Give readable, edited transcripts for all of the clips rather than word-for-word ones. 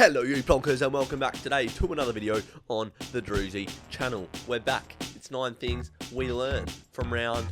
Hello you plonkers and welcome back today to another video on the Drewzy channel. We're back. It's 9 things we learned from round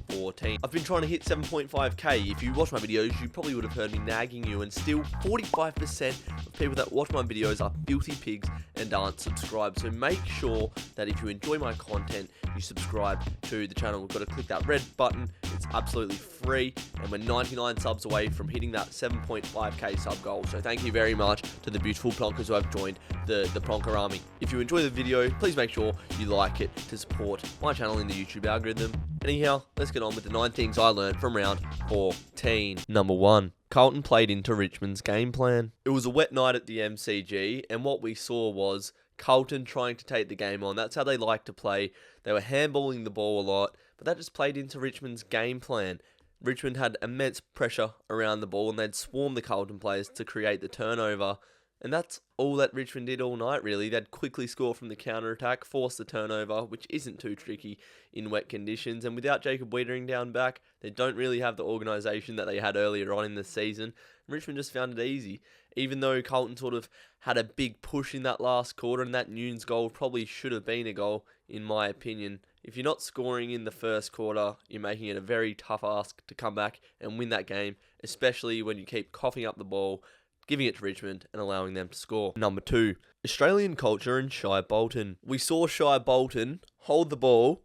14. I've been trying to hit 7.5k. If you watch my videos, you probably would have heard me nagging you, and still 45% of people that watch my videos are filthy pigs and aren't subscribed. So make sure that if you enjoy my content, you subscribe to the channel. We've got to click that red button. It's absolutely free, and we're 99 subs away from hitting that 7.5k sub goal. So thank you very much to the beautiful plonkers who have joined the plonker army. If you enjoy the video, please make sure you like it to support my channel in the YouTube algorithm. Anyhow, let's get on with the 9 things I learned from round 14. Number 1. Carlton played into Richmond's game plan. It was a wet night at the MCG, and what we saw was Carlton trying to take the game on. That's how they like to play. They were handballing the ball a lot, but that just played into Richmond's game plan. Richmond had immense pressure around the ball, and they'd swarm the Carlton players to create the turnover. And that's all that Richmond did all night, really. They'd quickly score from the counter-attack, force the turnover, which isn't too tricky in wet conditions. And without Jacob Wiedering down back, they don't really have the organisation that they had earlier on in the season. Richmond just found it easy. Even though Carlton sort of had a big push in that last quarter, and that Nunes goal probably should have been a goal, in my opinion. If you're not scoring in the first quarter, you're making it a very tough ask to come back and win that game, especially when you keep coughing up the ball, giving it to Richmond and allowing them to score. Number 2, Australian culture and Shai Bolton. We saw Shai Bolton hold the ball,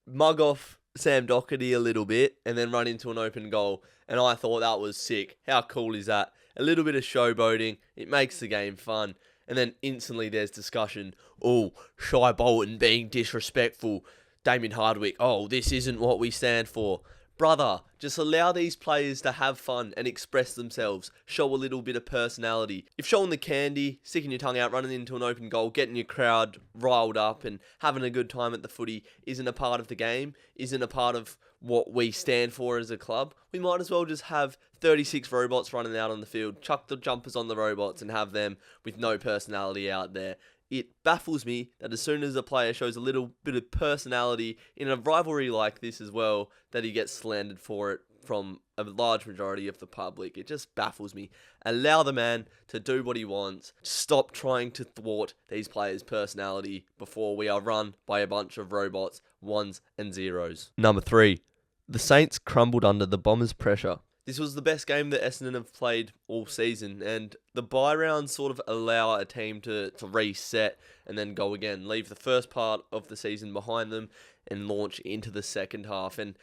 mug off Sam Doherty a little bit, and then run into an open goal. And I thought that was sick. How cool is that? A little bit of showboating. It makes the game fun. And then instantly there's discussion. Oh, Shai Bolton being disrespectful. Damien Hardwick. Oh, this isn't what we stand for. Brother, just allow these players to have fun and express themselves. Show a little bit of personality. If showing the candy, sticking your tongue out, running into an open goal, getting your crowd riled up and having a good time at the footy isn't a part of the game, isn't a part of what we stand for as a club, we might as well just have 36 robots running out on the field, chuck the jumpers on the robots and have them with no personality out there. It baffles me that as soon as a player shows a little bit of personality in a rivalry like this as well, that he gets slandered for it from a large majority of the public. It just baffles me. Allow the man to do what he wants. Stop trying to thwart these players' personality before we are run by a bunch of robots, ones and zeros. Number 3. The Saints crumbled under the Bombers' pressure. This was the best game that Essendon have played all season, and the bye rounds sort of allow a team to reset and then go again, leave the first part of the season behind them and launch into the second half. And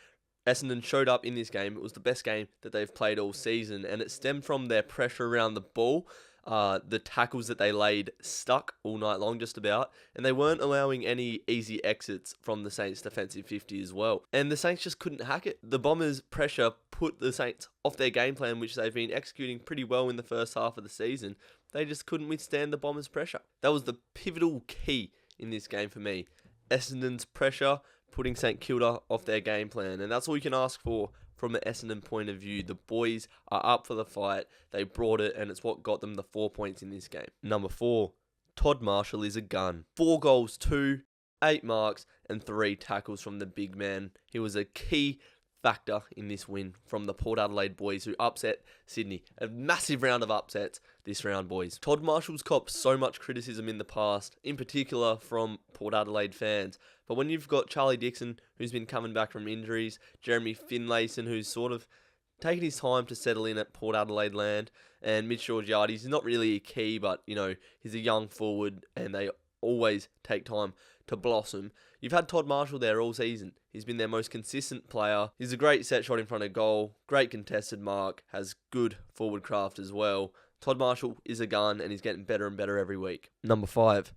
Essendon showed up in this game. It was the best game that they've played all season, and it stemmed from their pressure around the ball. The tackles that they laid stuck all night long just about, and they weren't allowing any easy exits from the Saints' defensive 50 as well. And the Saints just couldn't hack it. The Bombers' pressure put the Saints off their game plan, which they've been executing pretty well in the first half of the season. They just couldn't withstand the Bombers' pressure. That was the pivotal key in this game for me. Essendon's pressure putting St Kilda off their game plan, and that's all you can ask for from the Essendon point of view. The boys are up for the fight. They brought it, and it's what got them the 4 points in this game. Number 4, Todd Marshall is a gun. 4 goals, 2, 8 marks, and 3 tackles from the big man. He was a key factor in this win from the Port Adelaide boys, who upset Sydney. A massive round of upsets this round, boys. Todd Marshall's copped so much criticism in the past, in particular from Port Adelaide fans. But when you've got Charlie Dixon, who's been coming back from injuries, Jeremy Finlayson, who's sort of taken his time to settle in at Port Adelaide land, and Mitch Georgiades is not really a key, but, you know, he's a young forward, and they always take time to blossom. You've had Todd Marshall there all season. He's been their most consistent player. He's a great set shot in front of goal, great contested mark, has good forward craft as well. Todd Marshall is a gun, and he's getting better and better every week. Number 5.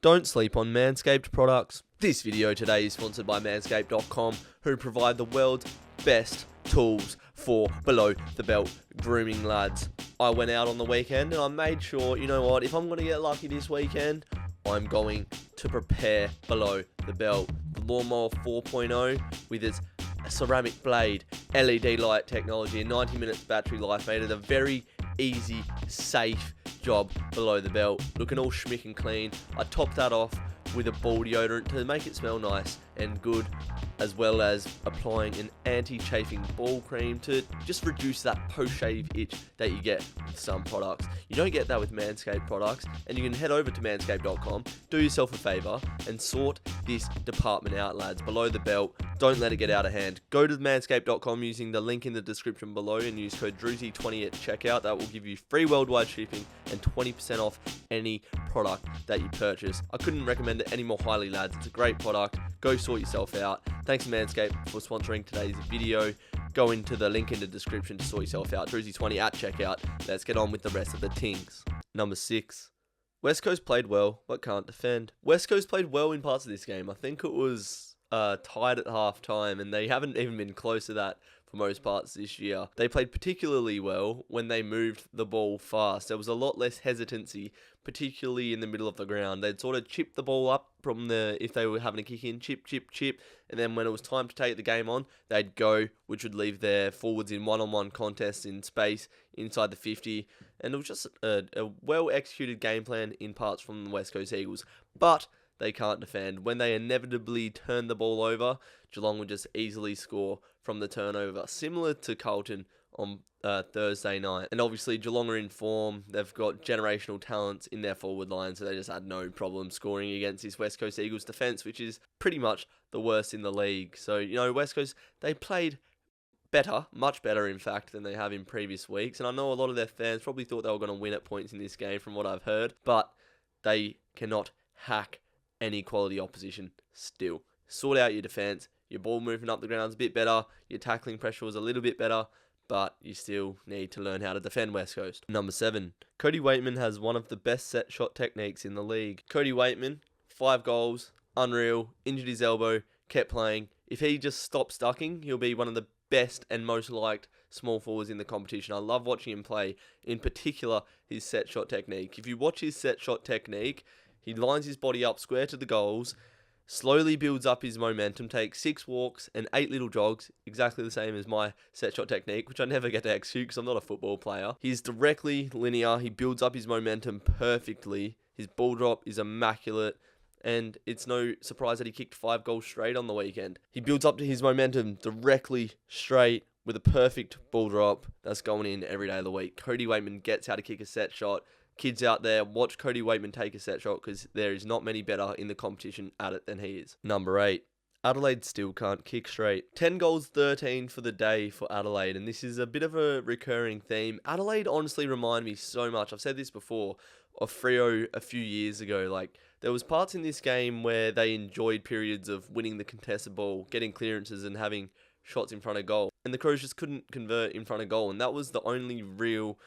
Don't sleep on Manscaped products. This video today is sponsored by Manscaped.com, who provide the world's best tools for below the belt grooming, lads. I went out on the weekend and I made sure, you know what, if I'm going to get lucky this weekend, I'm going to prepare below the belt. The Lawnmower 4.0 with its ceramic blade, LED light technology, and 90 minutes battery life made it a very easy, safe job below the belt. Looking all schmick and clean. I topped that off with a ball deodorant to make it smell nice and good. as well as applying an anti-chafing ball cream to just reduce that post-shave itch that you get with some products. You don't get that with Manscaped products, and you can head over to manscaped.com, do yourself a favour, and sort this department out, lads. Below the belt, don't let it get out of hand. Go to manscaped.com using the link in the description below and use code Drewzy20 at checkout. That will give you free worldwide shipping and 20% off any product that you purchase. I couldn't recommend it any more highly, lads. It's a great product. Go sort yourself out. Thanks to Manscaped for sponsoring today's video. Go into the link in the description to sort yourself out. Drewzy20 at checkout. Let's get on with the rest of the things. Number 6. West Coast played well, but can't defend. West Coast played well in parts of this game. I think it was tied at half time, and they haven't even been close to that for most parts this year. They played particularly well when they moved the ball fast. There was a lot less hesitancy, particularly in the middle of the ground. They'd sort of chip the ball up from if they were having a kick in, chip, and then when it was time to take the game on, they'd go, which would leave their forwards in one-on-one contests in space inside the 50, and it was just a well-executed game plan in parts from the West Coast Eagles. But they can't defend. When they inevitably turn the ball over, Geelong would just easily score from the turnover, similar to Carlton on Thursday night. And obviously Geelong are in form. They've got generational talents in their forward line, so they just had no problem scoring against this West Coast Eagles defence, which is pretty much the worst in the league. So, West Coast, they played better, much better in fact, than they have in previous weeks. And I know a lot of their fans probably thought they were going to win at points in this game from what I've heard, but they cannot hack any quality opposition still. Sort out your defence. Your ball moving up the ground's a bit better. Your tackling pressure was a little bit better, but you still need to learn how to defend West Coast. Number 7. Cody Weightman has one of the best set shot techniques in the league. Cody Weightman, 5 goals, unreal, injured his elbow, kept playing. If he just stops ducking, he'll be one of the best and most liked small forwards in the competition. I love watching him play, in particular his set shot technique. If you watch his set shot technique, he lines his body up square to the goals, slowly builds up his momentum, takes 6 walks and 8 little jogs, exactly the same as my set shot technique, which I never get to execute because I'm not a football player. He's directly linear, he builds up his momentum perfectly, his ball drop is immaculate, and it's no surprise that he kicked 5 goals straight on the weekend. He builds up to his momentum directly straight with a perfect ball drop that's going in every day of the week. Cody Weightman gets how to kick a set shot. Kids out there, watch Cody Weightman take a set shot because there is not many better in the competition at it than he is. Number 8. Adelaide still can't kick straight. 10 goals, 13 for the day for Adelaide, and this is a bit of a recurring theme. Adelaide honestly remind me so much, I've said this before, of Freo a few years ago. Like, there was parts in this game where they enjoyed periods of winning the contested ball, getting clearances and having shots in front of goal. And the Crows just couldn't convert in front of goal, and that was the only real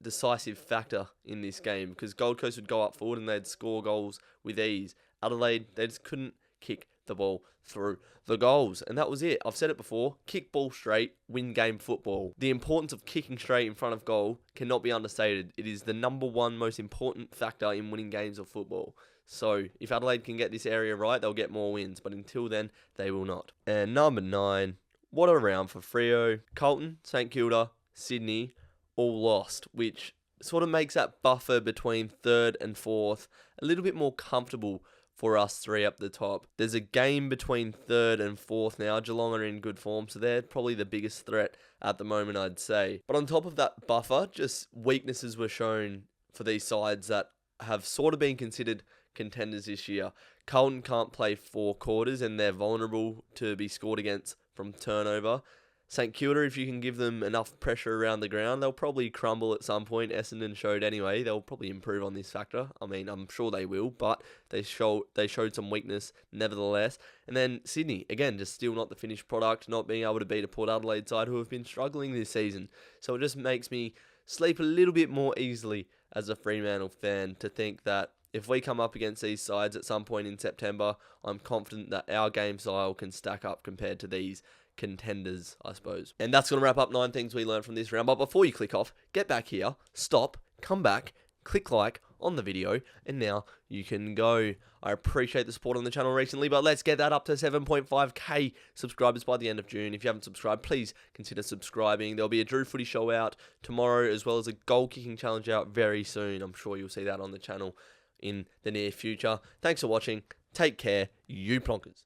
decisive factor in this game, because Gold Coast would go up forward and they'd score goals with ease. Adelaide, they just couldn't kick the ball through the goals, and that was it. I've said it before, kick ball straight, win game football. The importance of kicking straight in front of goal cannot be understated. It is the number 1 most important factor in winning games of football. So if Adelaide can get this area right, they'll get more wins, but until then, they will not. And number 9, what a round for Freo. Carlton, St Kilda, Sydney, all lost, which sort of makes that buffer between 3rd and 4th a little bit more comfortable for us 3 up the top. There's a game between 3rd and 4th now. Geelong are in good form, so they're probably the biggest threat at the moment, I'd say. But on top of that buffer, just weaknesses were shown for these sides that have sort of been considered contenders this year. Carlton can't play 4 quarters, and they're vulnerable to be scored against from turnover. St Kilda, if you can give them enough pressure around the ground, they'll probably crumble at some point. Essendon showed anyway. They'll probably improve on this factor. I mean, I'm sure they will, but they showed some weakness nevertheless. And then Sydney, again, just still not the finished product, not being able to beat a Port Adelaide side who have been struggling this season. So it just makes me sleep a little bit more easily as a Fremantle fan to think that if we come up against these sides at some point in September, I'm confident that our game style can stack up compared to these contenders, I suppose. And that's going to wrap up 9 things we learned from this round. But before you click off, get back here, stop, come back, click like on the video, and now you can go. I appreciate the support on the channel recently, but let's get that up to 7.5k subscribers by the end of June. If you haven't subscribed, please consider subscribing. There'll be a Drew footy show out tomorrow, as well as a goal kicking challenge out very soon. I'm sure you'll see that on the channel in the near future. Thanks for watching. Take care, you plonkers.